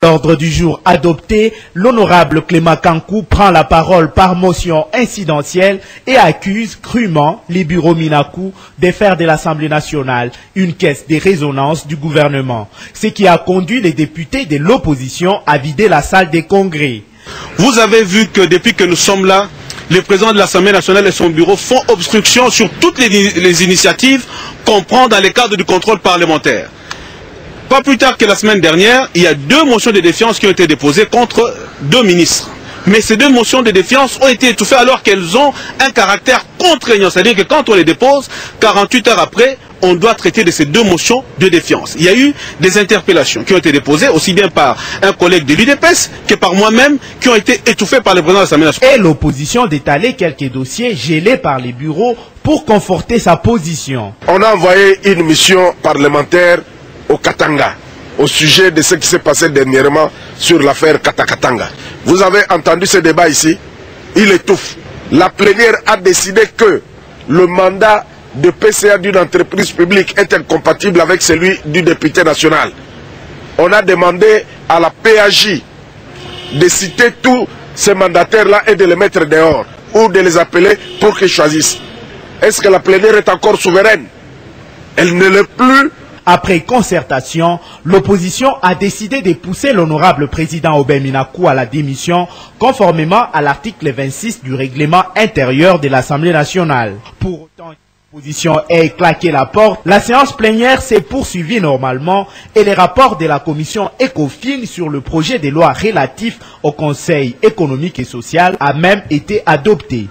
L'ordre du jour adopté, l'honorable Clément Kankou prend la parole par motion incidentielle et accuse crûment les bureaux Minakou de faire de l'Assemblée nationale une caisse de résonance du gouvernement, ce qui a conduit les députés de l'opposition à vider la salle des congrès. Vous avez vu que depuis que nous sommes là, le président de l'Assemblée nationale et son bureau font obstruction sur toutes les initiatives qu'on prend dans le cadre du contrôle parlementaire. Pas plus tard que la semaine dernière, il y a 2 motions de défiance qui ont été déposées contre 2 ministres. Mais ces 2 motions de défiance ont été étouffées alors qu'elles ont un caractère contraignant. C'est-à-dire que quand on les dépose, 48 heures après, on doit traiter de ces 2 motions de défiance. Il y a eu des interpellations qui ont été déposées, aussi bien par un collègue de l'UDPS que par moi-même, qui ont été étouffées par le président de l'Assemblée nationale. Et l'opposition d'étaler quelques dossiers gelés par les bureaux pour conforter sa position. On a envoyé une mission parlementaire au Katanga, au sujet de ce qui s'est passé dernièrement sur l'affaire Katakatanga. Vous avez entendu ce débat ici, il étouffe. La plénière a décidé que le mandat de PCA d'une entreprise publique est incompatible avec celui du député national. On a demandé à la PAJ de citer tous ces mandataires-là et de les mettre dehors, ou de les appeler pour qu'ils choisissent. Est-ce que la plénière est encore souveraine? Elle ne l'est plus. Après concertation, l'opposition a décidé de pousser l'honorable président Aubin Minakou à la démission, conformément à l'article 26 du règlement intérieur de l'Assemblée nationale. Pour autant, l'opposition ait claqué la porte, la séance plénière s'est poursuivie normalement et les rapports de la commission ECOFIN sur le projet de loi relatif au Conseil économique et social a même été adopté.